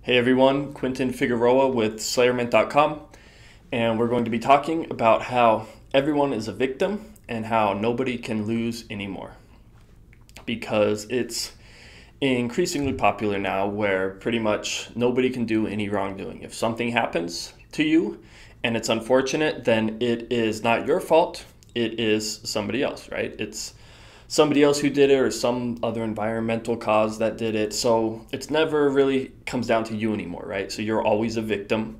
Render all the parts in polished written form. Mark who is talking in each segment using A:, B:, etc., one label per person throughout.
A: Hey everyone, Quentin Figueroa with SlayerMint.com, and we're going to be talking about how everyone is a victim and how nobody can lose anymore. Because it's increasingly popular now where pretty much nobody can do any wrongdoing. If something happens to you and it's unfortunate, then it is not your fault, it is somebody else, right? It's somebody else who did it or some other environmental cause that did it. So it's never really comes down to you anymore, right? So you're always a victim.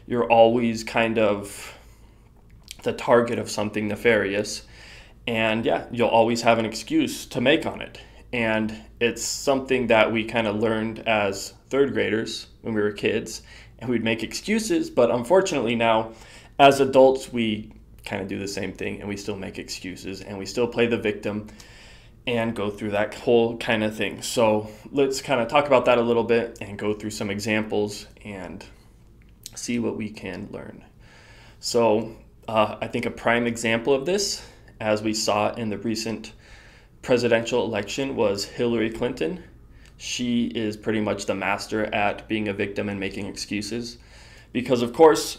A: You're always kind of the target of something nefarious. And yeah, you'll always have an excuse to make on it. And it's something that we kind of learned as third graders when we were kids, and we'd make excuses. But unfortunately now, as adults, we kind of do the same thing and we still make excuses and we still play the victim and go through that whole kind of thing. So let's kind of talk about that a little bit and go through some examples and see what we can learn. So I think a prime example of this, as we saw in the recent presidential election, was Hillary Clinton. She is pretty much the master at being a victim and making excuses because, of course,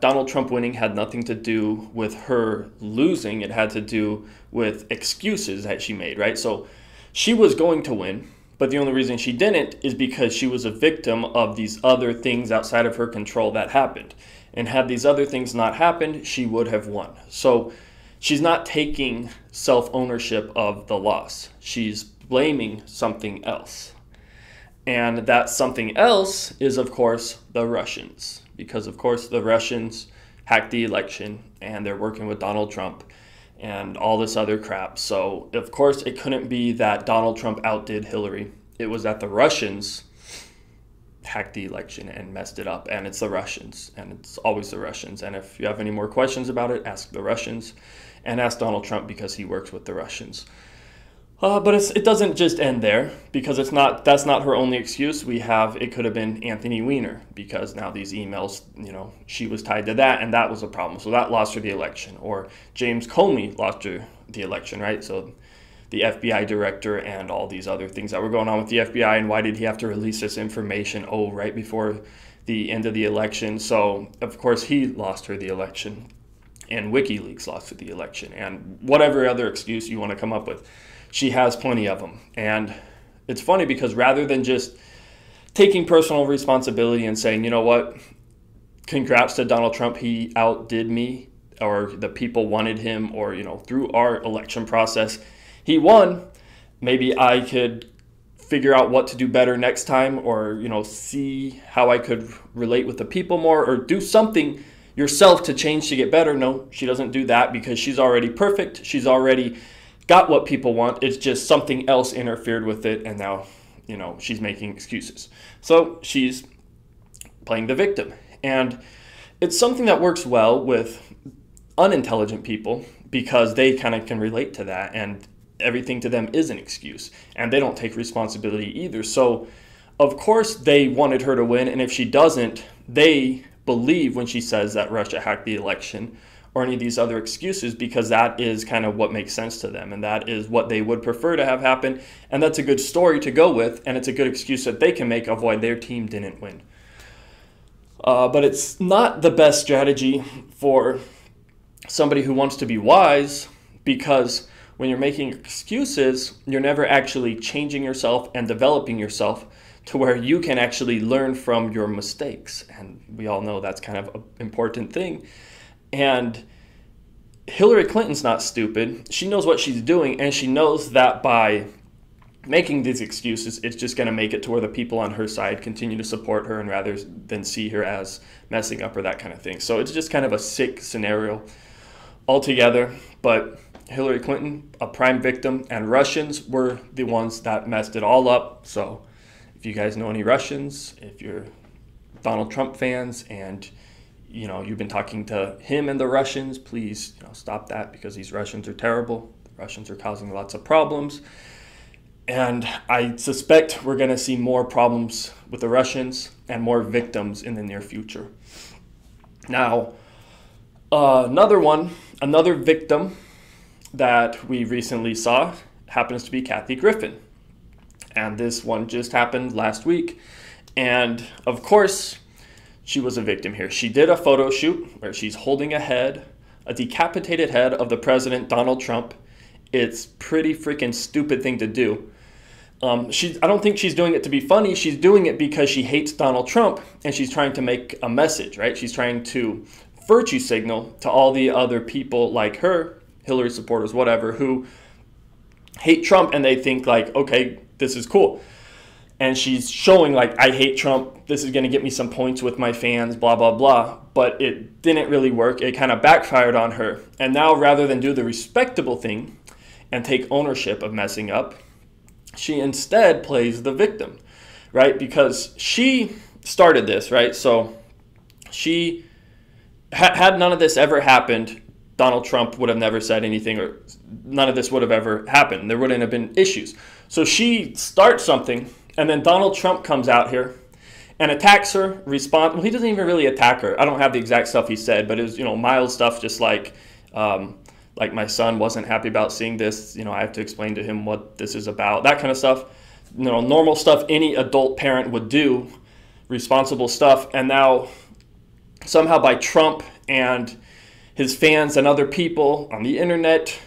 A: Donald Trump winning had nothing to do with her losing. It had to do with excuses that she made, right? So she was going to win, but the only reason she didn't is because she was a victim of these other things outside of her control that happened. And had these other things not happened, she would have won. So she's not taking self-ownership of the loss. She's blaming something else. And that something else is, of course, the Russians. Because, of course, the Russians hacked the election and they're working with Donald Trump and all this other crap. So, of course, it couldn't be that Donald Trump outdid Hillary. It was that the Russians hacked the election and messed it up. And it's the Russians. And it's always the Russians. And if you have any more questions about it, ask the Russians and ask Donald Trump because he works with the Russians. But it doesn't just end there, because that's not her only excuse. It could have been Anthony Weiner, because now these emails, she was tied to that, and that was a problem. So that lost her the election. Or James Comey lost her the election, right? So the FBI director and all these other things that were going on with the FBI, and why did he have to release this information? Oh, right before the end of the election. So, of course, he lost her the election, and WikiLeaks lost her the election, and whatever other excuse you want to come up with. She has plenty of them. And it's funny because rather than just taking personal responsibility and saying, you know what, congrats to Donald Trump, he outdid me, or the people wanted him, or, through our election process, he won. Maybe I could figure out what to do better next time, or, see how I could relate with the people more, or do something yourself to change to get better. No, she doesn't do that because she's already perfect. She's already got what people want. It's just something else interfered with it, and now, she's making excuses. So she's playing the victim. And it's something that works well with unintelligent people because they kind of can relate to that, and everything to them is an excuse, and they don't take responsibility either. So, of course, they wanted her to win, and if she doesn't, they believe when she says that Russia hacked the election or any of these other excuses, because that is kind of what makes sense to them, and that is what they would prefer to have happen, and that's a good story to go with, and it's a good excuse that they can make of why their team didn't win. But it's not the best strategy for somebody who wants to be wise, because when you're making excuses, you're never actually changing yourself and developing yourself to where you can actually learn from your mistakes, and we all know that's kind of an important thing. And Hillary Clinton's not stupid. She knows what she's doing, and she knows that by making these excuses, it's just going to make it to where the people on her side continue to support her and rather than see her as messing up or that kind of thing. So it's just kind of a sick scenario altogether. But Hillary Clinton, a prime victim, and Russians were the ones that messed it all up. So if you guys know any Russians, if you're Donald Trump fans and you've been talking to him and the Russians, please, stop that, because these Russians are terrible. The Russians are causing lots of problems. And I suspect we're going to see more problems with the Russians and more victims in the near future. Now, another victim that we recently saw happens to be Kathy Griffin. And this one just happened last week. And of course, she was a victim here. She did a photo shoot where she's holding a decapitated head of the president, Donald Trump. It's pretty freaking stupid thing to do. I don't think she's doing it to be funny. She's doing it because she hates Donald Trump, and she's trying to make a message, right? She's trying to virtue signal to all the other people like her, Hillary supporters, whatever, who hate Trump, and they think like, okay, this is cool. And she's showing like, I hate Trump. This is going to get me some points with my fans, blah, blah, blah. But it didn't really work. It kind of backfired on her. And now rather than do the respectable thing and take ownership of messing up, she instead plays the victim, right? Because she started this, right? So she had none of this ever happened, Donald Trump would have never said anything, or none of this would have ever happened. There wouldn't have been issues. So she starts something, and then Donald Trump comes out here and attacks her, well, he doesn't even really attack her. I don't have the exact stuff he said, but it was, mild stuff, just like my son wasn't happy about seeing this. I have to explain to him what this is about, that kind of stuff. Normal stuff any adult parent would do, responsible stuff. And now somehow by Trump and his fans and other people on the internet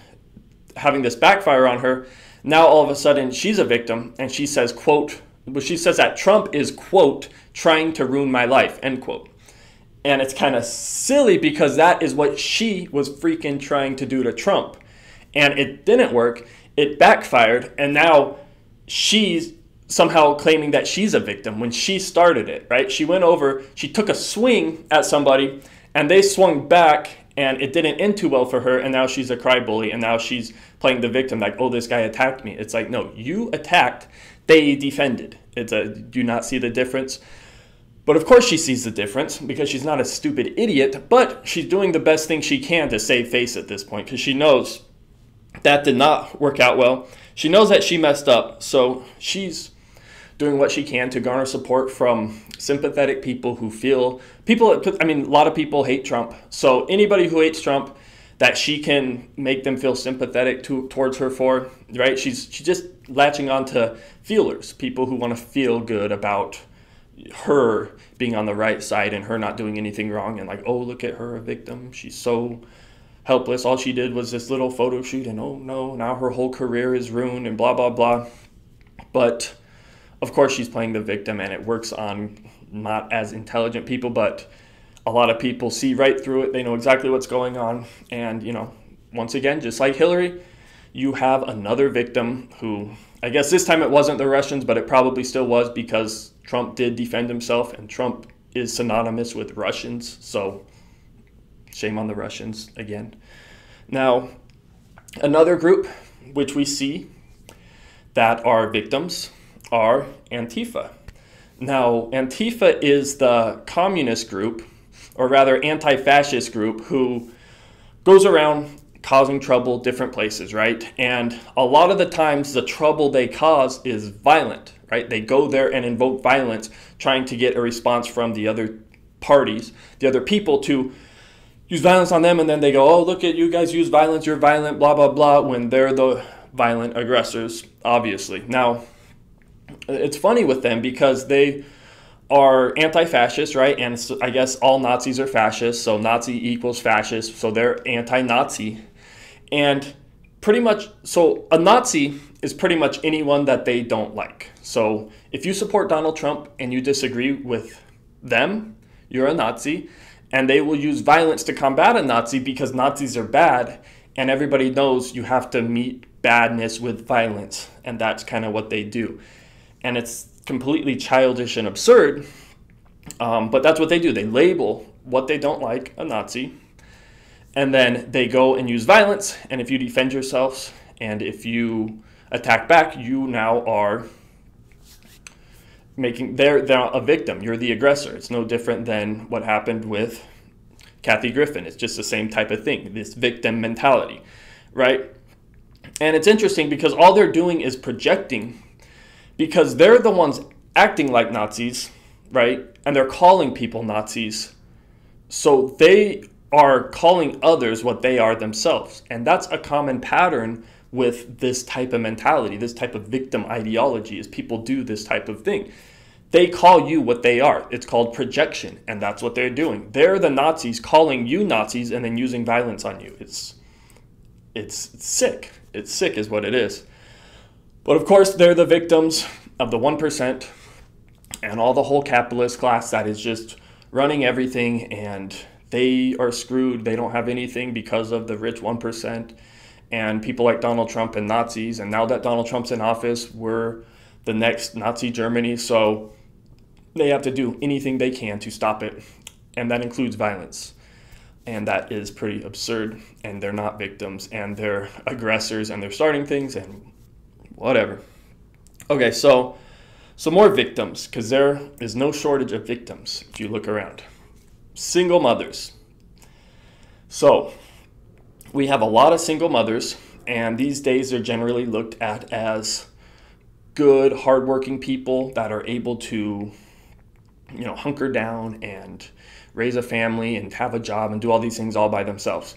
A: having this backfire on her, now all of a sudden she's a victim, and she says, quote, she says that Trump is, quote, trying to ruin my life, end quote. And it's kind of silly because that is what she was freaking trying to do to Trump. And it didn't work. It backfired. And now she's somehow claiming that she's a victim when she started it, right? She went over, she took a swing at somebody, and they swung back, and it didn't end too well for her. And now she's a crybaby. And now she's playing the victim like, oh, this guy attacked me. It's like, no, you attacked. They defended. Do you not see the difference? But of course she sees the difference because she's not a stupid idiot, but she's doing the best thing she can to save face at this point because she knows that did not work out well. She knows that she messed up, so she's doing what she can to garner support from sympathetic people who a lot of people hate Trump. So anybody who hates Trump that she can make them feel sympathetic towards her for, right? She's just latching on to feelers, people who want to feel good about her being on the right side and her not doing anything wrong, and like, oh, look at her, a victim. She's so helpless. All she did was this little photo shoot, and oh no, now her whole career is ruined and blah, blah, blah. But of course she's playing the victim, and it works on not as intelligent people, but a lot of people see right through it. They know exactly what's going on. And, once again, just like Hillary, you have another victim who, I guess this time it wasn't the Russians, but it probably still was because Trump did defend himself, and Trump is synonymous with Russians. So shame on the Russians again. Now, another group which we see that are victims are Antifa. Now, Antifa is the communist group, or rather anti-fascist group, who goes around causing trouble different places, right? And a lot of the times the trouble they cause is violent, right? They go there and invoke violence, trying to get a response from the other parties, the other people, to use violence on them, and then they go, oh, look at you guys use violence, you're violent, blah, blah, blah, when they're the violent aggressors, obviously. Now, it's funny with them because they are anti-fascist, right? And so I guess all Nazis are fascists, so Nazi equals fascist, so they're anti-Nazi. And pretty much, so a Nazi is pretty much anyone that they don't like. So if you support Donald Trump and you disagree with them, you're a Nazi, and they will use violence to combat a Nazi because Nazis are bad, and everybody knows you have to meet badness with violence, and that's kind of what they do. And it's completely childish and absurd, but that's what they do. They label what they don't like a Nazi, and then they go and use violence, and if you defend yourselves and if you attack back, you now are they're a victim. You're the aggressor. It's no different than what happened with Kathy Griffin. It's just the same type of thing, this victim mentality, right? And it's interesting because all they're doing is projecting, because they're the ones acting like Nazis, right? And they're calling people Nazis. So they are calling others what they are themselves. And that's a common pattern with this type of mentality, this type of victim ideology, is people do this type of thing. they call you what they are. It's called projection, and that's what they're doing. They're the Nazis calling you Nazis and then using violence on you. It's sick. It's sick is what it is. But of course, they're the victims of the 1% and all the whole capitalist class that is just running everything, and they are screwed. They don't have anything because of the rich 1% and people like Donald Trump and Nazis. And now that Donald Trump's in office, we're the next Nazi Germany. So they have to do anything they can to stop it. And that includes violence. And that is pretty absurd. And they're not victims, and they're aggressors, and they're starting things and whatever. Okay, so some more victims, because there is no shortage of victims if you look around. Single mothers. So we have a lot of single mothers, and these days they're generally looked at as good, hardworking people that are able to, hunker down and raise a family and have a job and do all these things all by themselves.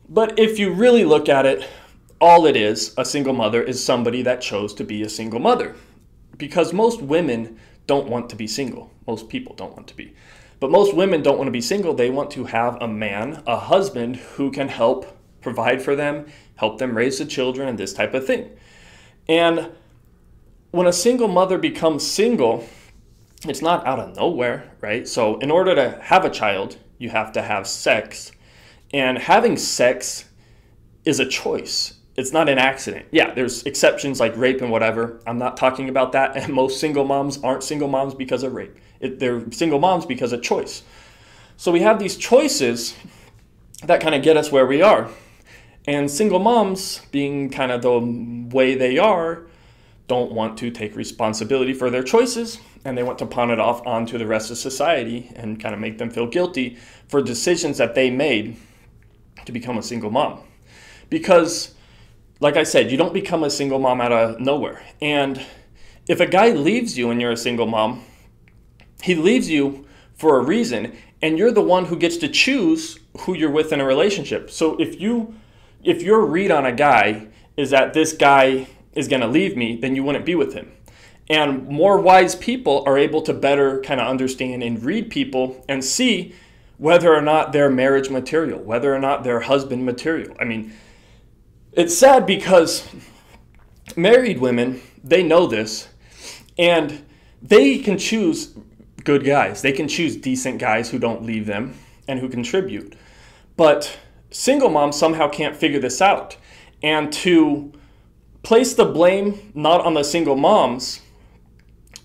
A: But if you really look at it, all it is, a single mother, is somebody that chose to be a single mother. Because most women don't want to be single. Most people don't want to be. But most women don't want to be single. They want to have a man, a husband, who can help provide for them, help them raise the children, and this type of thing. And when a single mother becomes single, it's not out of nowhere, right? So in order to have a child, you have to have sex. And having sex is a choice. It's not an accident. Yeah, there's exceptions like rape and whatever. I'm not talking about that. And most single moms aren't single moms because of rape. They're single moms because of choice. So we have these choices that kind of get us where we are. And single moms, being kind of the way they are, don't want to take responsibility for their choices. And they want to pawn it off onto the rest of society and kind of make them feel guilty for decisions that they made to become a single mom. Because, like I said, you don't become a single mom out of nowhere. And if a guy leaves you and you're a single mom, he leaves you for a reason, and you're the one who gets to choose who you're with in a relationship. So if your read on a guy is that this guy is going to leave me, then you wouldn't be with him. And more wise people are able to better kind of understand and read people and see whether or not they're marriage material, whether or not they're husband material. I mean, it's sad because married women, they know this, and they can choose good guys. They can choose decent guys who don't leave them and who contribute. But single moms somehow can't figure this out. And to place the blame not on the single moms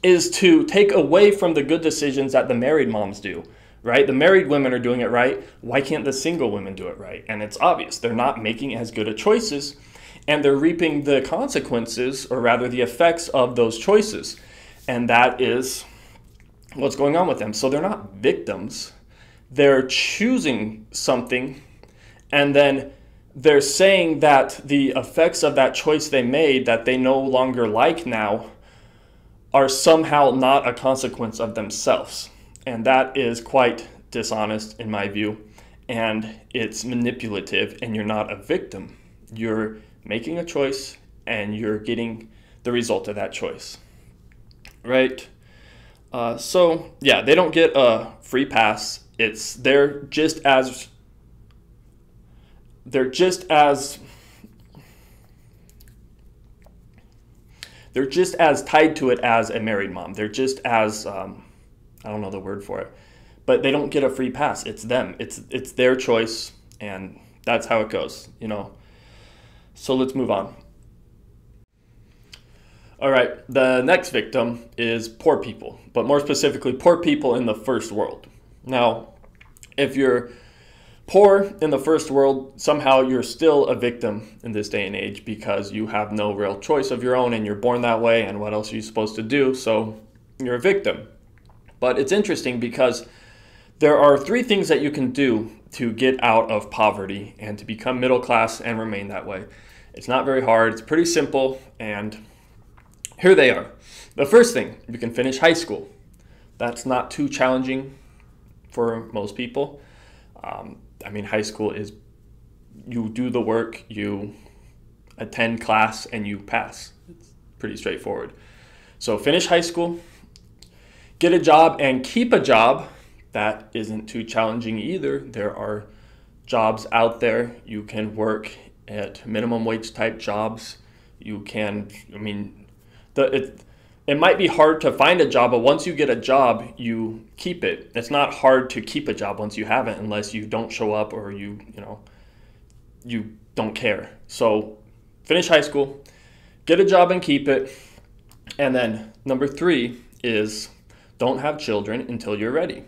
A: is to take away from the good decisions that the married moms do, right? The married women are doing it right. Why can't the single women do it right? And it's obvious. They're not making as good of choices, and they're reaping the consequences, or rather the effects of those choices. And that is what's going on with them. So they're not victims. They're choosing something, and then they're saying that the effects of that choice they made that they no longer like now are somehow not a consequence of themselves. And that is quite dishonest in my view. And it's manipulative, and you're not a victim. You're making a choice, and you're getting the result of that choice, right? So yeah, they don't get a free pass. They're just as tied to it as a married mom. They're just as I don't know the word for it, but they don't get a free pass. It's them. It's their choice, and that's how it goes, So let's move on. All right, the next victim is poor people, but more specifically, poor people in the first world. Now, if you're poor in the first world, somehow you're still a victim in this day and age because you have no real choice of your own, and you're born that way, and what else are you supposed to do? So you're a victim. But it's interesting because there are 3 things that you can do to get out of poverty and to become middle class and remain that way. It's not very hard. It's pretty simple, and here they are. The first thing, you can finish high school. That's not too challenging for most people. High school is, you do the work, you attend class, and you pass. It's pretty straightforward. So finish high school, get a job and keep a job, that isn't too challenging either. There are jobs out there. You can work at minimum wage type jobs. You can, I mean, it might be hard to find a job, but once you get a job, you keep it. It's not hard to keep a job once you have it, unless you don't show up or you don't care. So finish high school, get a job and keep it. And then number 3 is don't have children until you're ready.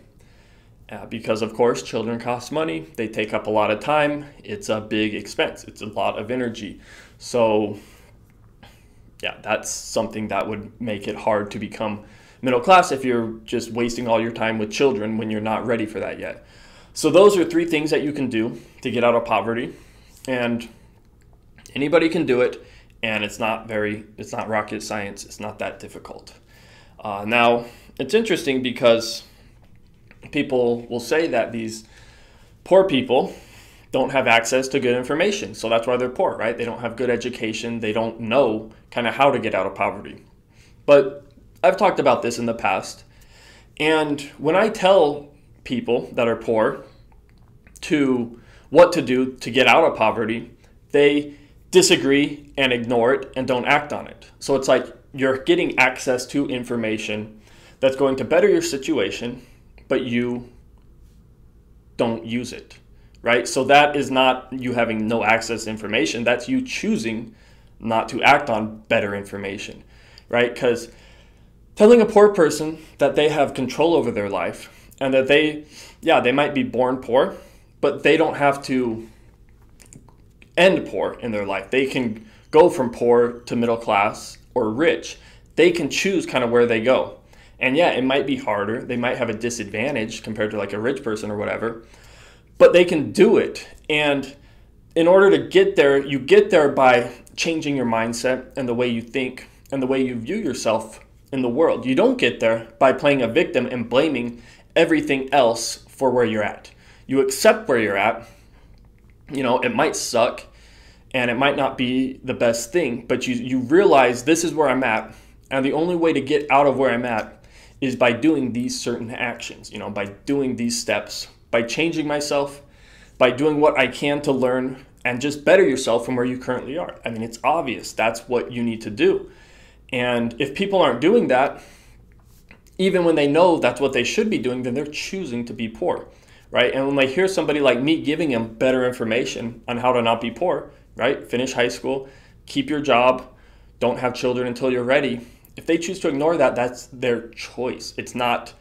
A: Because of course, children cost money. They take up a lot of time. It's a big expense. It's a lot of energy. So yeah, that's something that would make it hard to become middle class if you're just wasting all your time with children when you're not ready for that yet. So those are 3 things that you can do to get out of poverty, and anybody can do it, and it's not rocket science. It's not that difficult. Now, it's interesting because people will say that these poor people don't have access to good information. So that's why they're poor, right? They don't have good education. They don't know kind of how to get out of poverty. But I've talked about this in the past. And when I tell people that are poor what to do to get out of poverty, they disagree and ignore it and don't act on it. So it's like you're getting access to information that's going to better your situation, but you don't use it, right? So that is not you having no access to information. That's you choosing not to act on better information, right? Because telling a poor person that they have control over their life and that they might be born poor, but they don't have to end poor in their life. They can go from poor to middle class or rich. They can choose kind of where they go. And yeah, it might be harder. They might have a disadvantage compared to like a rich person or whatever, but they can do it. And in order to get there, you get there by changing your mindset and the way you think and the way you view yourself in the world. You don't get there by playing a victim and blaming everything else for where you're at. You accept where you're at. You know, it might suck and it might not be the best thing, but you realize this is where I'm at. And the only way to get out of where I'm at is by doing these certain actions, by doing these steps, by changing myself, by doing what I can to learn and just better yourself from where you currently are. I mean, it's obvious. That's what you need to do. And if people aren't doing that, even when they know that's what they should be doing, then they're choosing to be poor, right? And when they hear somebody like me giving them better information on how to not be poor, right? Finish high school, keep your job, don't have children until you're ready. If they choose to ignore that, that's their choice. It's not,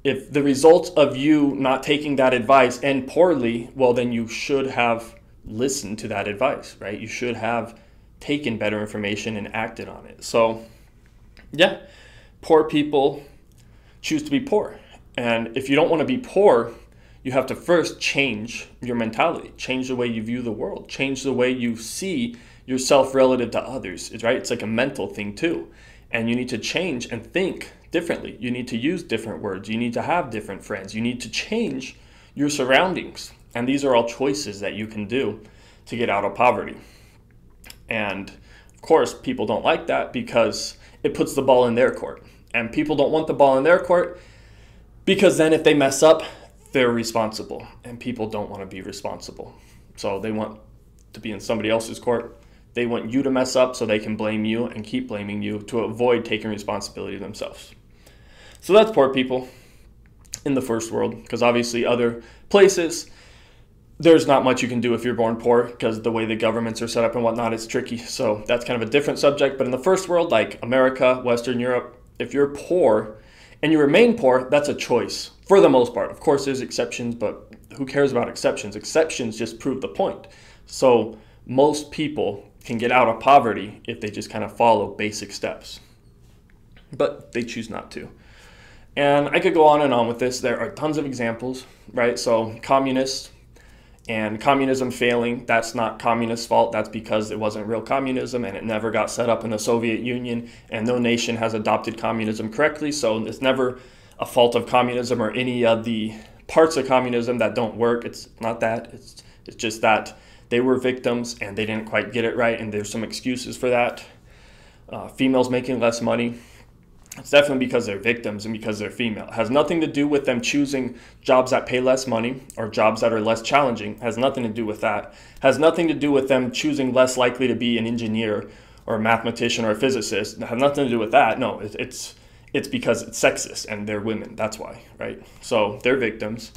A: if the results of you not taking that advice end poorly, well, then you should have listened to that advice, right? You should have taken better information and acted on it. So yeah, poor people choose to be poor. And if you don't want to be poor, you have to first change your mentality, change the way you view the world, change the way you see yourself relative to others, right? It's like a mental thing too. And you need to change and think differently. You need to use different words. You need to have different friends. You need to change your surroundings. And these are all choices that you can do to get out of poverty. And of course, people don't like that because it puts the ball in their court. And people don't want the ball in their court because then if they mess up, they're responsible. And people don't want to be responsible. So they want to be in somebody else's court. They want you to mess up so they can blame you and keep blaming you to avoid taking responsibility themselves. So that's poor people in the first world, because obviously other places, there's not much you can do if you're born poor because the way the governments are set up and whatnot is tricky. So that's kind of a different subject. But in the first world, like America, Western Europe, if you're poor and you remain poor, that's a choice for the most part. Of course, there's exceptions, but who cares about exceptions? Exceptions just prove the point. So most people can get out of poverty if they just kind of follow basic steps. But they choose not to. And I could go on and on with this. There are tons of examples, right? So communists and communism failing, that's not communists' fault. That's because it wasn't real communism and it never got set up in the Soviet Union and no nation has adopted communism correctly. So it's never a fault of communism or any of the parts of communism that don't work. It's not that. It's just that they were victims and they didn't quite get it right, and there's some excuses for that. Females making less money. It's definitely because they're victims and because they're female. It has nothing to do with them choosing jobs that pay less money or jobs that are less challenging. It has nothing to do with that. It has nothing to do with them choosing less likely to be an engineer or a mathematician or a physicist. It has nothing to do with that. No, it's because it's sexist and they're women. That's why, right? So they're victims.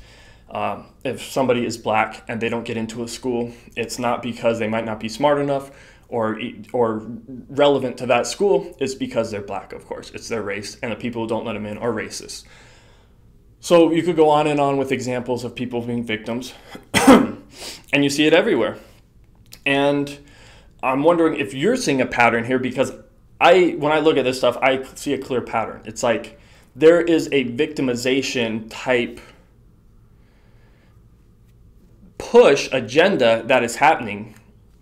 A: If somebody is black and they don't get into a school, it's not because they might not be smart enough or relevant to that school. It's because they're black, of course. It's their race, and the people who don't let them in are racist. So you could go on and on with examples of people being victims, and you see it everywhere. And I'm wondering if you're seeing a pattern here, because when I look at this stuff, I see a clear pattern. It's like there is a victimization type push agenda that is happening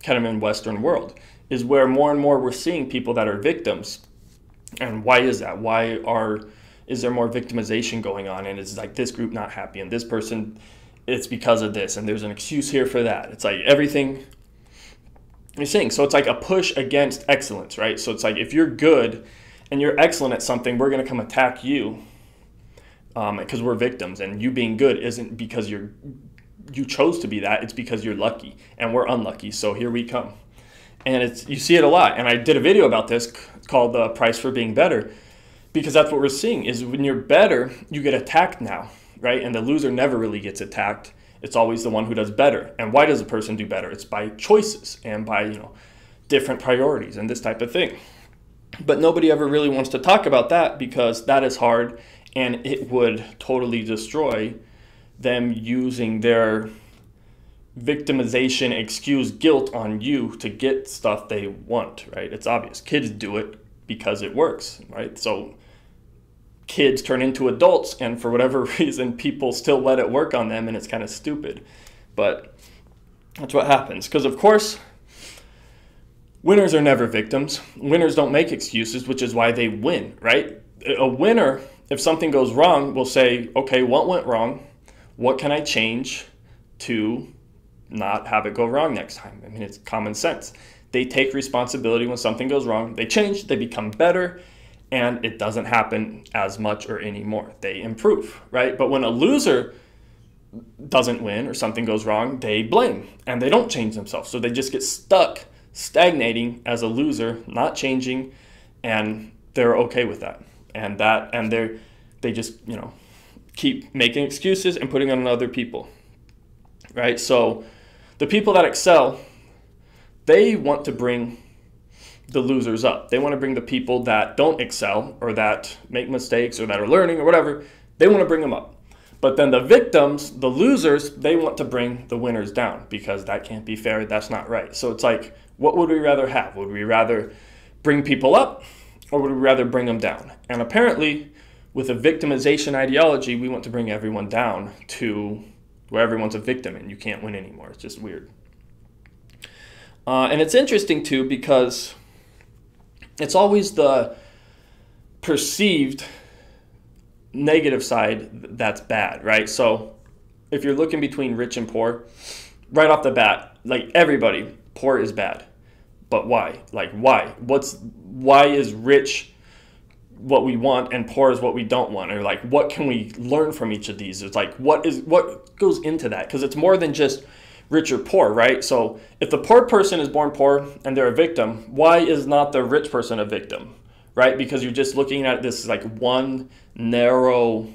A: kind of in Western world, is where more and more we're seeing people that are victims. And why is that? Is there more victimization going on? And it's like this group not happy and this person, it's because of this, and there's an excuse here for that. It's like everything you're seeing. So it's like a push against excellence, right? So it's like if you're good and you're excellent at something, we're going to come attack you because we're victims, and you being good isn't because you chose to be that, it's because you're lucky, and we're unlucky, so here we come. And you see it a lot, and I did a video about this. It's called The Price for Being Better, because that's what we're seeing, is when you're better, you get attacked now, right? And the loser never really gets attacked. It's always the one who does better. And why does a person do better? It's by choices and by, different priorities and this type of thing. But nobody ever really wants to talk about that, because that is hard, and it would totally destroy them using their victimization, excuse, guilt on you to get stuff they want, right? It's obvious. Kids do it because it works, right? So kids turn into adults, and for whatever reason, people still let it work on them, and it's kind of stupid. But that's what happens. Because, of course, winners are never victims. Winners don't make excuses, which is why they win, right? A winner, if something goes wrong, will say, okay, what went wrong? What can I change to not have it go wrong next time? I mean, it's common sense. They take responsibility when something goes wrong. They change, they become better, and it doesn't happen as much or anymore. They improve, right? But when a loser doesn't win or something goes wrong, they blame and they don't change themselves. So they just get stuck stagnating as a loser, not changing, and they're okay with that. And they just, keep making excuses and putting on other people, right? So the people that excel, they want to bring the losers up. They want to bring the people that don't excel or that make mistakes or that are learning or whatever, they want to bring them up. But then the victims, the losers, they want to bring the winners down, because that can't be fair. That's not right. So it's like, what would we rather have? Would we rather bring people up, or would we rather bring them down? And apparently, with a victimization ideology, we want to bring everyone down to where everyone's a victim and you can't win anymore. It's just weird. And it's interesting, too, because it's always the perceived negative side that's bad, right? So if you're looking between rich and poor, right off the bat, like everybody, poor is bad. But why? Like, why? Why is rich what we want and poor is what we don't want? Or like, what can we learn from each of these? It's like, what goes into that? Because it's more than just rich or poor, right? So if the poor person is born poor and they're a victim, why is not the rich person a victim, right? Because you're just looking at this like one narrow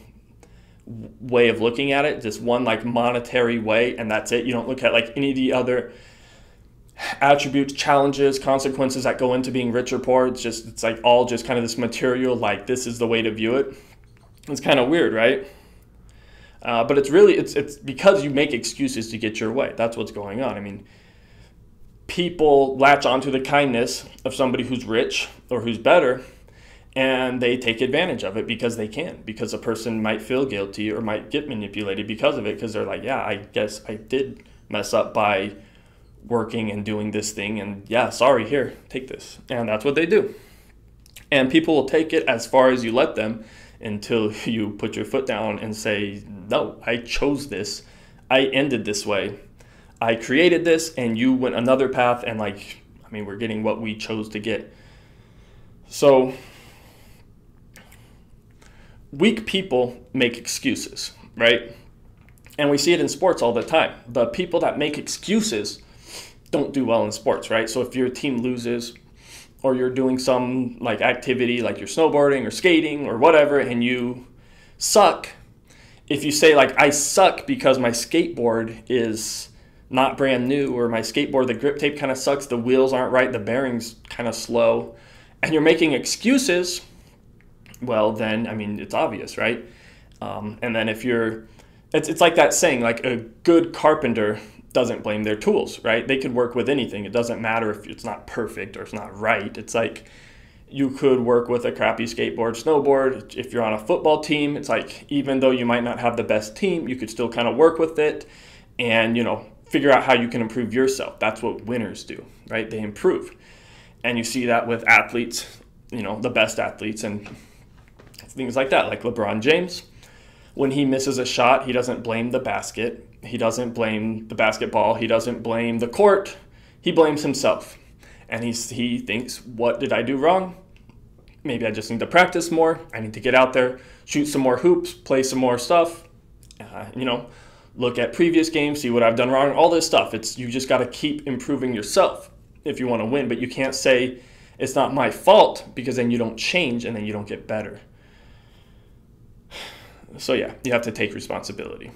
A: way of looking at it, this one like monetary way, and that's it. You don't look at like any of the other attributes, challenges, consequences that go into being rich or poor. It's like all just kind of this material, like this is the way to view it. It's kind of weird, right? But it's because you make excuses to get your way. That's what's going on. I mean, people latch onto the kindness of somebody who's rich or who's better, and they take advantage of it because they can, because a person might feel guilty or might get manipulated because of it, because they're like, yeah, I guess I did mess up by working and doing this thing, and yeah, sorry, here, take this. And that's what they do. And people will take it as far as you let them, until you put your foot down and say, no, I chose this. I ended this way. I created this, and you went another path, and we're getting what we chose to get. So weak people make excuses, right? And we see it in sports all the time. The people that make excuses don't do well in sports, right? So if your team loses, or you're doing some like activity like you're snowboarding or skating or whatever, and you suck, if you say like, I suck because my skateboard is not brand new, or my skateboard, the grip tape kind of sucks, the wheels aren't right, the bearings kind of slow, and you're making excuses, well then, I mean, it's obvious, right? And then if you're, it's like that saying, like a good carpenter doesn't blame their tools, right? They could work with anything. It doesn't matter if it's not perfect or it's not right. It's like you could work with a crappy skateboard, snowboard. If you're on a football team, it's like even though you might not have the best team, you could still kind of work with it and, you know, figure out how you can improve yourself. That's what winners do, right? They improve. And you see that with athletes, you know, the best athletes and things like that, like LeBron James. When he misses a shot, he doesn't blame the basket. He doesn't blame the basketball. He doesn't blame the court. He blames himself. And he thinks, what did I do wrong? Maybe I just need to practice more. I need to get out there, shoot some more hoops, play some more stuff. You know, look at previous games, see what I've done wrong, all this stuff. You just got to keep improving yourself if you want to win. But you can't say it's not my fault, because then you don't change and then you don't get better. So yeah, you have to take responsibility.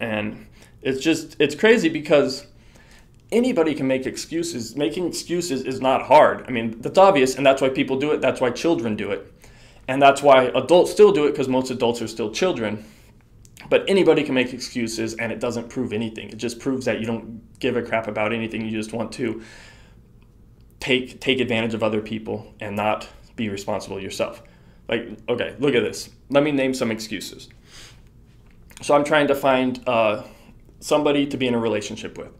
A: And it's crazy because anybody can make excuses. Making excuses is not hard. I mean, that's obvious, and that's why people do it. That's why children do it. And that's why adults still do it, because most adults are still children. But anybody can make excuses, and it doesn't prove anything. It just proves that you don't give a crap about anything. You just want to take advantage of other people and not be responsible yourself. Like, okay, look at this. Let me name some excuses. So I'm trying to find somebody to be in a relationship with,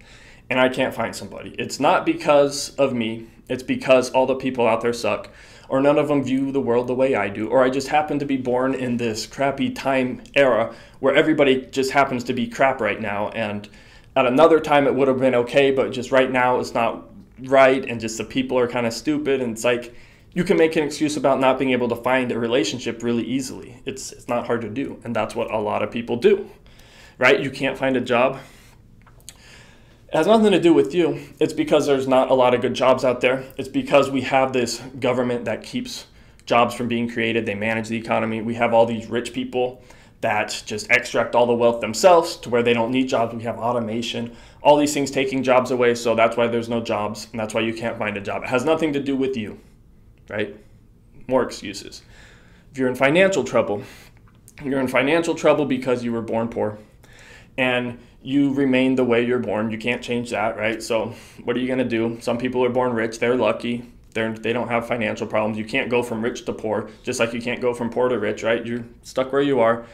A: and I can't find somebody. It's not because of me. It's because all the people out there suck, or none of them view the world the way I do, or I just happen to be born in this crappy time era where everybody just happens to be crap right now, and at another time it would have been okay, but just right now it's not right, and just the people are kind of stupid, and it's like, you can make an excuse about not being able to find a relationship really easily. It's not hard to do, and that's what a lot of people do, right? You can't find a job. It has nothing to do with you. It's because there's not a lot of good jobs out there. It's because we have this government that keeps jobs from being created. They manage the economy. We have all these rich people that just extract all the wealth themselves to where they don't need jobs. We have automation, all these things taking jobs away, so that's why there's no jobs, and that's why you can't find a job. It has nothing to do with you. Right? More excuses. If you're in financial trouble, you're in financial trouble because you were born poor and you remain the way you're born. You can't change that, right? So what are you going to do? Some people are born rich. They're lucky. They don't have financial problems. You can't go from rich to poor, just like you can't go from poor to rich, right? You're stuck where you are.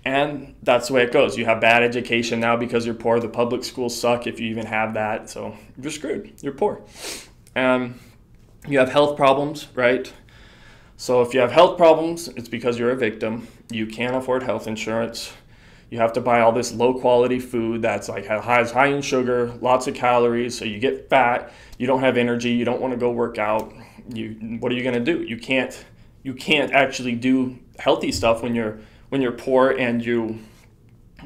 A: And that's the way it goes. You have bad education now because you're poor. The public schools suck if you even have that. So you're screwed. You're poor. You have health problems, right? So if you have health problems, it's because you're a victim. You can't afford health insurance. You have to buy all this low quality food that's like has high in sugar, lots of calories, so you get fat, you don't have energy, you don't want to go work out. What are you going to do? You can't actually do healthy stuff when you're poor and you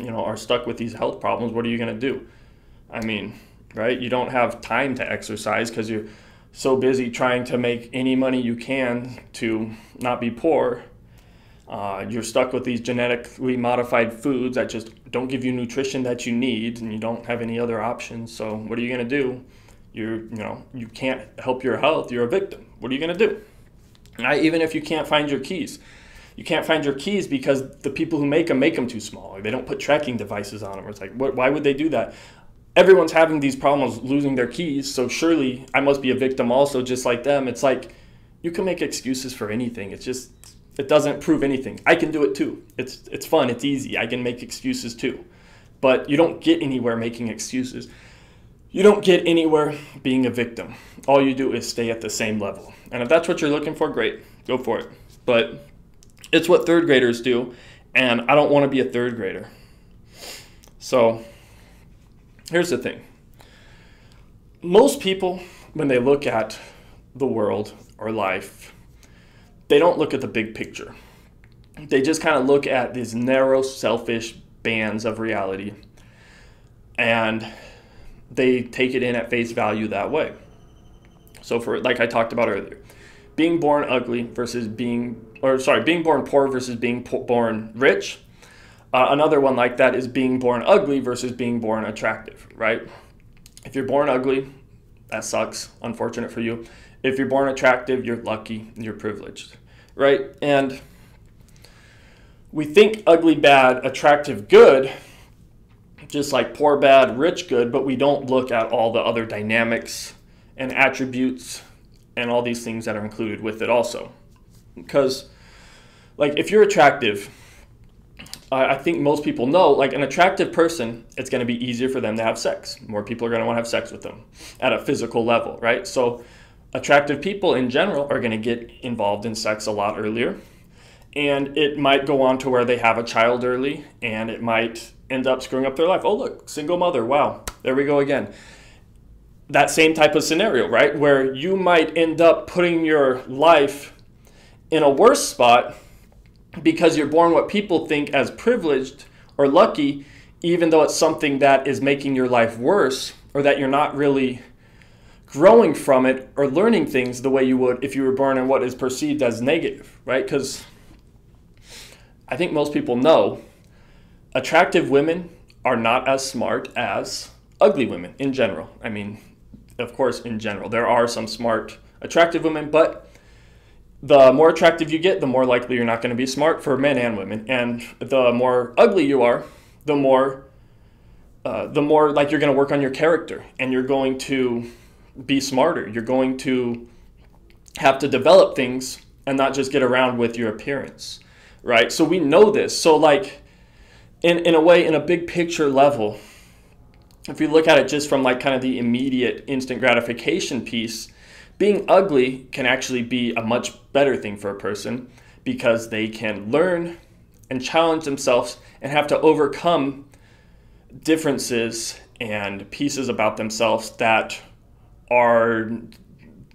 A: are stuck with these health problems. What are you going to do? I mean, right? You don't have time to exercise because you're so busy trying to make any money you can to not be poor. You're stuck with these genetically modified foods that just don't give you nutrition that you need, and you don't have any other options. So what are you going to do? You can't help your health. You're a victim. What are you going to do? Even if you can't find your keys. You can't find your keys because the people who make them too small. Or they don't put tracking devices on them. It's like, why would they do that? Everyone's having these problems losing their keys, so surely I must be a victim also, just like them. It's like, you can make excuses for anything. It doesn't prove anything. I can do it too. It's fun, it's easy. I can make excuses too. But you don't get anywhere making excuses. You don't get anywhere being a victim. All you do is stay at the same level. And if that's what you're looking for, great, go for it. But it's what third graders do, and I don't want to be a third grader. So here's the thing. Most people, when they look at the world or life, they don't look at the big picture. they just kind of look at these narrow, selfish bands of reality, and they take it in at face value that way. So for, like I talked about earlier, being born ugly versus being born poor versus being born rich. Another one like that is being born ugly versus being born attractive, right? If you're born ugly, that sucks, unfortunate for you. If you're born attractive, you're lucky, you're privileged, right? And we think ugly bad, attractive good, just like poor bad, rich good, but we don't look at all the other dynamics and attributes and all these things that are included with it also. Because, like, if you're attractive, I think most people know, like, an attractive person, it's going to be easier for them to have sex. More people are going to want to have sex with them at a physical level, right? So attractive people in general are going to get involved in sex a lot earlier. And it might go on to where they have a child early, and it might end up screwing up their life. Oh, look, single mother. Wow, there we go again. That same type of scenario, right? Where you might end up putting your life in a worse spot because you're born what people think as privileged or lucky, even though it's something that is making your life worse, or that you're not really growing from it or learning things the way you would if you were born in what is perceived as negative, right? Because I think most people know attractive women are not as smart as ugly women in general. I mean, of course, in general, there are some smart, attractive women, but the more attractive you get, the more likely you're not going to be smart, for men and women. And the more ugly you are, the more like you're going to work on your character, and you're going to be smarter. You're going to have to develop things and not just get around with your appearance, right? So we know this. So, like, in a way, in a big picture level, if you look at it just from, like, kind of the immediate instant gratification piece, being ugly can actually be a much better thing for a person, because they can learn and challenge themselves and have to overcome differences and pieces about themselves that are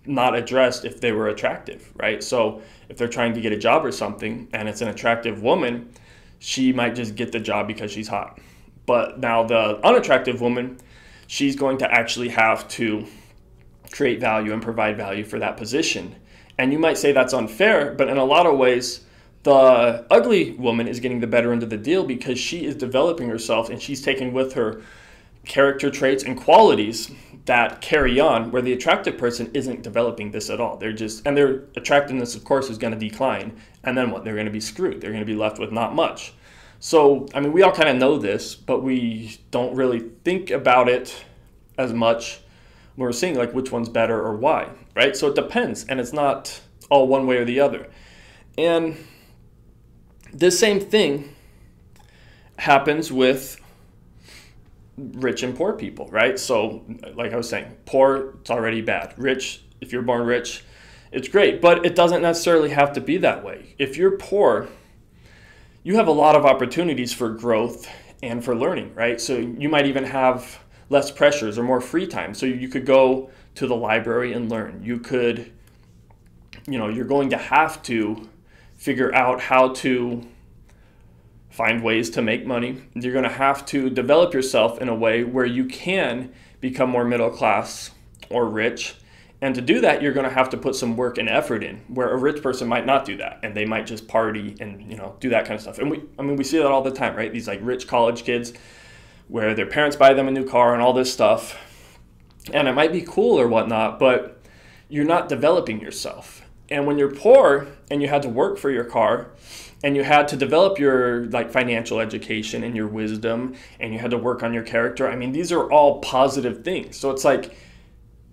A: not addressed if they were attractive, right? So if they're trying to get a job or something and it's an attractive woman, she might just get the job because she's hot. But now the unattractive woman, she's going to actually have to create value and provide value for that position. And you might say that's unfair, but in a lot of ways, the ugly woman is getting the better end of the deal, because she is developing herself and she's taking with her character traits and qualities that carry on, where the attractive person isn't developing this at all. And their attractiveness, of course, is going to decline. And then what? They're going to be screwed. They're going to be left with not much. So, I mean, we all kind of know this, but we don't really think about it as much when we're seeing, like, which one's better or why, right? So it depends, and it's not all one way or the other. And the same thing happens with rich and poor people, right? So, like I was saying, poor, it's already bad. Rich, if you're born rich, it's great, but it doesn't necessarily have to be that way. If you're poor, you have a lot of opportunities for growth and for learning, right? So you might even have less pressures or more free time. So you could go to the library and learn. You could, you're going to have to figure out how to find ways to make money. You're going to have to develop yourself in a way where you can become more middle class or rich. And to do that, you're going to have to put some work and effort in, where a rich person might not do that. And they might just party and, do that kind of stuff. And we see that all the time, right? These, like, rich college kids where their parents buy them a new car and all this stuff. And it might be cool or whatnot, but you're not developing yourself. And when you're poor and you had to work for your car, and you had to develop your, like, financial education and your wisdom, and you had to work on your character, I mean, these are all positive things. So it's like,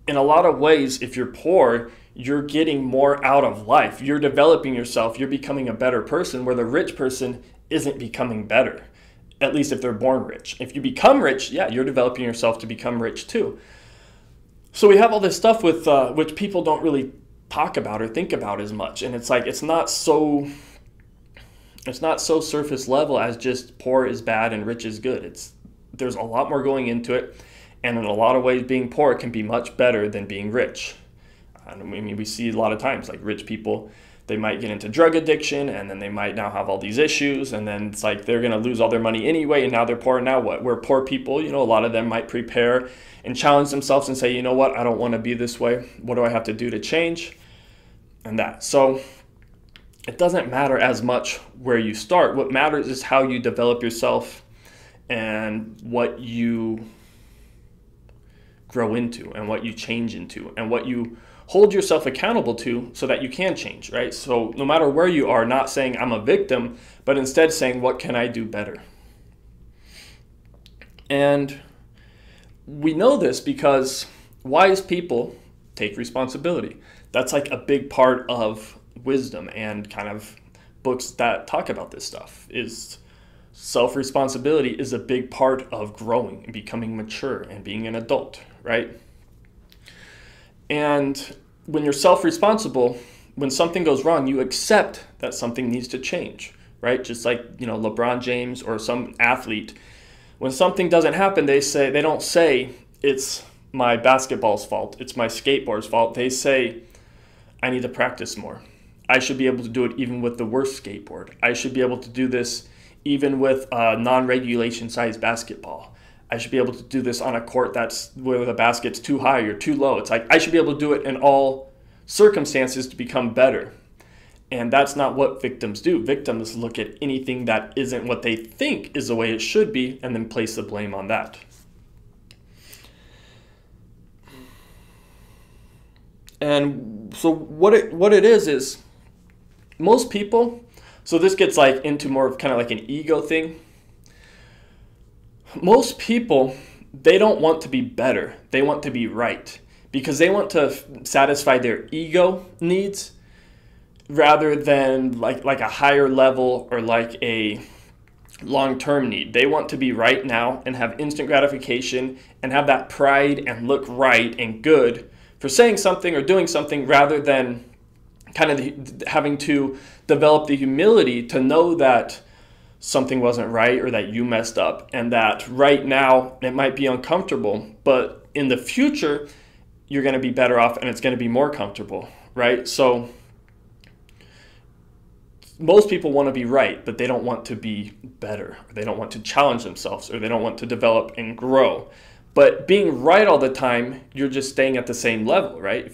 A: in a lot of ways, if you're poor, you're getting more out of life. You're developing yourself. You're becoming a better person, where the rich person isn't becoming better, at least if they're born rich. If you become rich, yeah, you're developing yourself to become rich too. So we have all this stuff with which people don't really talk about or think about as much. And it's like, it's not so surface level as just poor is bad and rich is good. There's a lot more going into it. And in a lot of ways, being poor can be much better than being rich. I mean, we see a lot of times, like, rich people, they might get into drug addiction, and then they might now have all these issues, and then it's like they're going to lose all their money anyway, and now they're poor. Now what? We're poor people. A lot of them might prepare and challenge themselves and say, you know what, I don't want to be this way. What do I have to do to change? And that. So it doesn't matter as much where you start. What matters is how you develop yourself and what you grow into and what you change into and what you hold yourself accountable to so that you can change, right? So no matter where you are, not saying I'm a victim, but instead saying, what can I do better? And we know this because wise people take responsibility. That's like a big part of wisdom and kind of books that talk about this stuff. Is self-responsibility is a big part of growing and becoming mature and being an adult, right? And when you're self-responsible, when something goes wrong, you accept that something needs to change, right? Just like, LeBron James or some athlete, when something doesn't happen, they don't say it's my basketball's fault, it's my skateboard's fault. They say, I need to practice more. I should be able to do it even with the worst skateboard. I should be able to do this even with a non-regulation size basketball. I should be able to do this on a court that's where the basket's too high or too low. It's like I should be able to do it in all circumstances to become better. And that's not what victims do. Victims look at anything that isn't what they think is the way it should be and then place the blame on that. And so what it is most people, so this gets like into more of kind of like an ego thing. Most people, they don't want to be better. They want to be right because they want to satisfy their ego needs rather than like a higher level or like a long-term need. They want to be right now and have instant gratification and have that pride and look right and good for saying something or doing something rather than kind of having to develop the humility to know that something wasn't right or that you messed up and that right now it might be uncomfortable, but in the future you're going to be better off and it's going to be more comfortable, right? So most people want to be right, but they don't want to be better. Or they don't want to challenge themselves or they don't want to develop and grow. But being right all the time, you're just staying at the same level, right?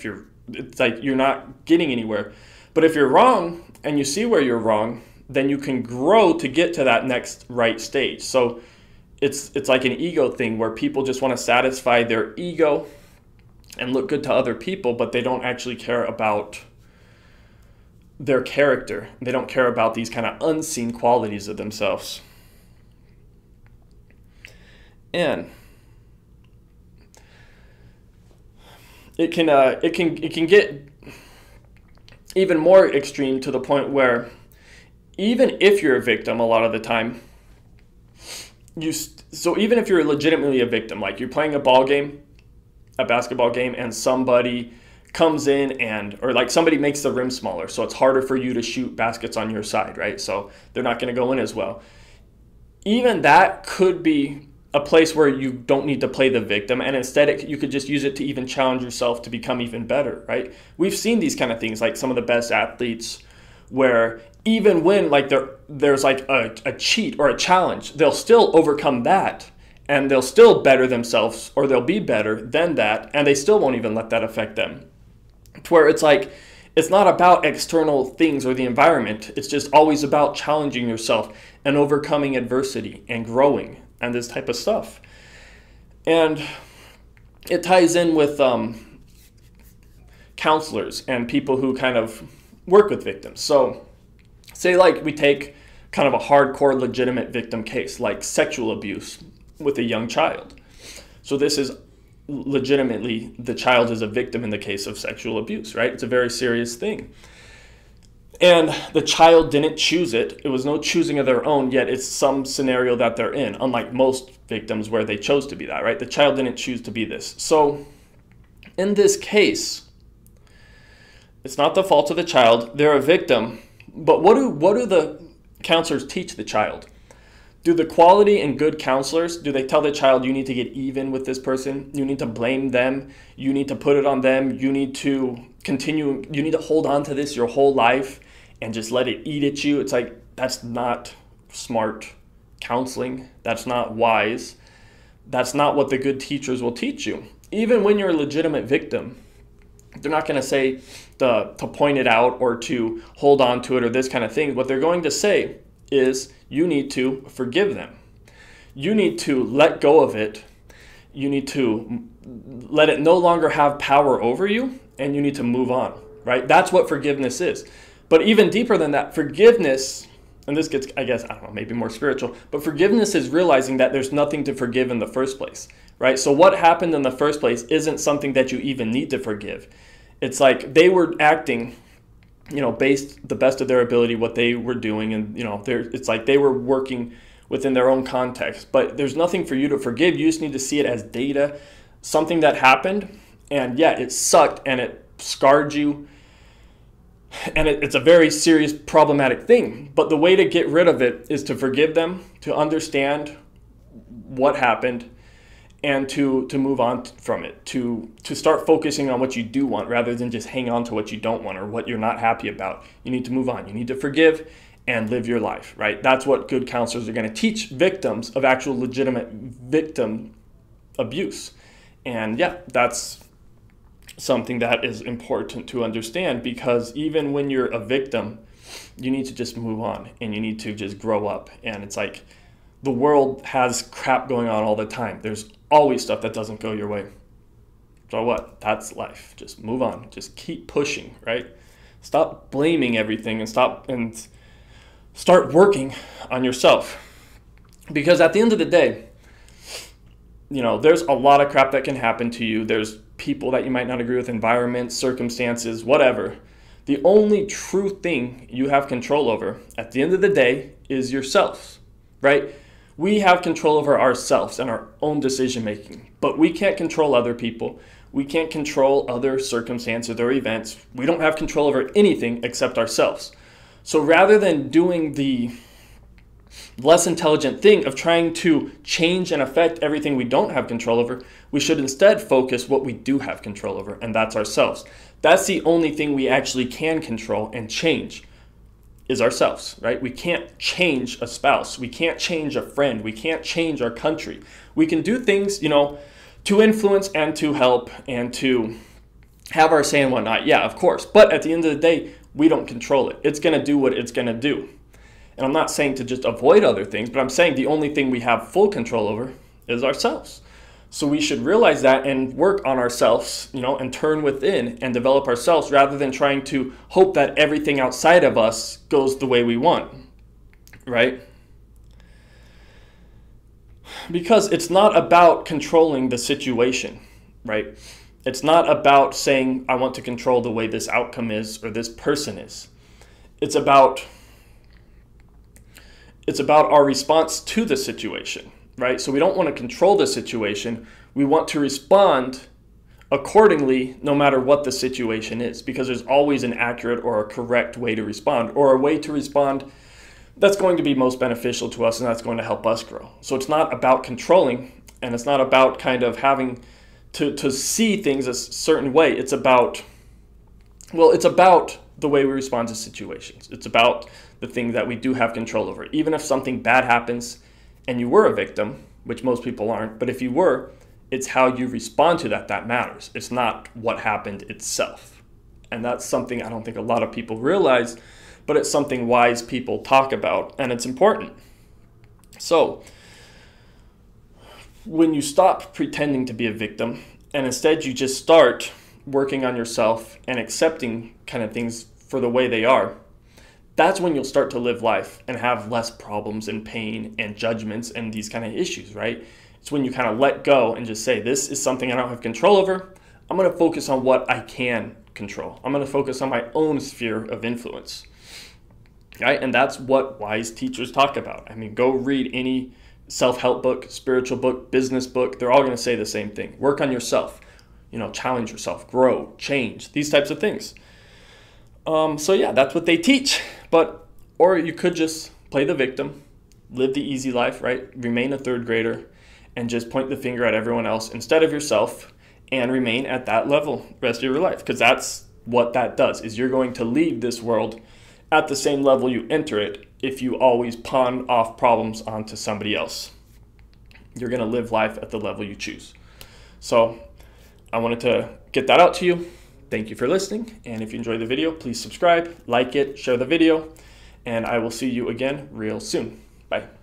A: It's like you're not getting anywhere. But if you're wrong and you see where you're wrong, then you can grow to get to that next right stage. So it's like an ego thing where people just want to satisfy their ego and look good to other people, but they don't actually care about their character. They don't care about these kind of unseen qualities of themselves. And it can get even more extreme to the point where even if you're a victim, a lot of the time, so even if you're legitimately a victim, like you're playing a basketball game, and somebody comes in or like somebody makes the rim smaller, so it's harder for you to shoot baskets on your side, right? So they're not going to go in as well. Even that could be a place where you don't need to play the victim, and instead you could just use it to even challenge yourself to become even better, right? We've seen these kind of things, like some of the best athletes where even when like there's like a cheat or a challenge, they'll still overcome that and they'll still better themselves, or they'll be better than that, and they still won't even let that affect them. To where it's like, it's not about external things or the environment. It's just always about challenging yourself and overcoming adversity and growing and this type of stuff. And it ties in with counselors and people who kind of work with victims. So say like we take kind of a hardcore legitimate victim case, like sexual abuse with a young child. So this is legitimately, the child is a victim in the case of sexual abuse, right? It's a very serious thing. And the child didn't choose it. It was no choosing of their own, yet it's some scenario that they're in, unlike most victims where they chose to be that, right? The child didn't choose to be this. So in this case, it's not the fault of the child. They're a victim. But what do the counselors teach the child? Do the quality and good counselors, do they tell the child, you need to get even with this person? You need to blame them. You need to put it on them. You need to continue. You need to hold on to this your whole life. and just let it eat at you. It's like, that's not smart counseling. That's not wise. That's not what the good teachers will teach you. Even when you're a legitimate victim, they're not going to say to point it out or to hold on to it or this kind of thing. What they're going to say is you need to forgive them. You need to let go of it. You need to let it no longer have power over you, and you need to move on, right? That's what forgiveness is. But even deeper than that, forgiveness, and this gets, I guess, I don't know, maybe more spiritual, but forgiveness is realizing that there's nothing to forgive in the first place, right? So what happened in the first place isn't something that you even need to forgive. It's like they were acting, based the best of their ability, what they were doing, and, it's like they were working within their own context. But there's nothing for you to forgive. You just need to see it as data, something that happened, and yeah, it sucked and it scarred you, and it's a very serious, problematic thing. But the way to get rid of it is to forgive them, to understand what happened, and to move on from it, to start focusing on what you do want rather than just hang on to what you don't want or what you're not happy about. You need to move on. You need to forgive and live your life, right? That's what good counselors are going to teach victims of actual legitimate victim abuse. And yeah, that's something that is important to understand, because even when you're a victim, you need to just move on and you need to just grow up. And it's like the world has crap going on all the time. There's always stuff that doesn't go your way. So what? That's life. Just move on. Just keep pushing, right? Stop blaming everything and start working on yourself. Because at the end of the day, there's a lot of crap that can happen to you. There's people that you might not agree with, environments, circumstances, whatever. The only true thing you have control over at the end of the day is yourself, right? We have control over ourselves and our own decision making, but we can't control other people. We can't control other circumstances or events. We don't have control over anything except ourselves. So rather than doing the less intelligent thing of trying to change and affect everything we don't have control over, we should instead focus what we do have control over, and that's ourselves. That's the only thing we actually can control and change, is ourselves, right? We can't change a spouse. We can't change a friend. We can't change our country. We can do things, to influence and to help and to have our say and whatnot. Yeah, of course. But at the end of the day, we don't control it. It's going to do what it's going to do. And I'm not saying to just avoid other things, but I'm saying the only thing we have full control over is ourselves. So we should realize that and work on ourselves, and turn within and develop ourselves rather than trying to hope that everything outside of us goes the way we want, right? Because it's not about controlling the situation, right? It's not about saying, I want to control the way this outcome is or this person is. It's about our response to the situation, right? So we don't want to control the situation. We want to respond accordingly no matter what the situation is, because there's always an accurate or a correct way to respond, or a way to respond that's going to be most beneficial to us and that's going to help us grow. So it's not about controlling, and it's not about kind of having to see things a certain way. It's about the way we respond to situations. It's about the thing that we do have control over. Even if something bad happens and you were a victim, which most people aren't, but if you were, it's how you respond to that matters. It's not what happened itself. And that's something I don't think a lot of people realize, but it's something wise people talk about, and it's important. So when you stop pretending to be a victim and instead you just start working on yourself and accepting kind of things for the way they are, that's when you'll start to live life and have less problems and pain and judgments and these kind of issues, right? It's when you kind of let go and just say, this is something I don't have control over. I'm going to focus on what I can control. I'm going to focus on my own sphere of influence, right? And that's what wise teachers talk about. I mean, go read any self-help book, spiritual book, business book. They're all going to say the same thing. Work on yourself, challenge yourself, grow, change, these types of things. So yeah, that's what they teach. Or you could just play the victim, live the easy life, right? Remain a third grader and just point the finger at everyone else instead of yourself, and remain at that level the rest of your life. Because that's what that does, is you're going to leave this world at the same level you enter it if you always pawn off problems onto somebody else. You're going to live life at the level you choose. So I wanted to get that out to you. Thank you for listening. And if you enjoyed the video, please subscribe, like it, share the video, and I will see you again real soon. Bye.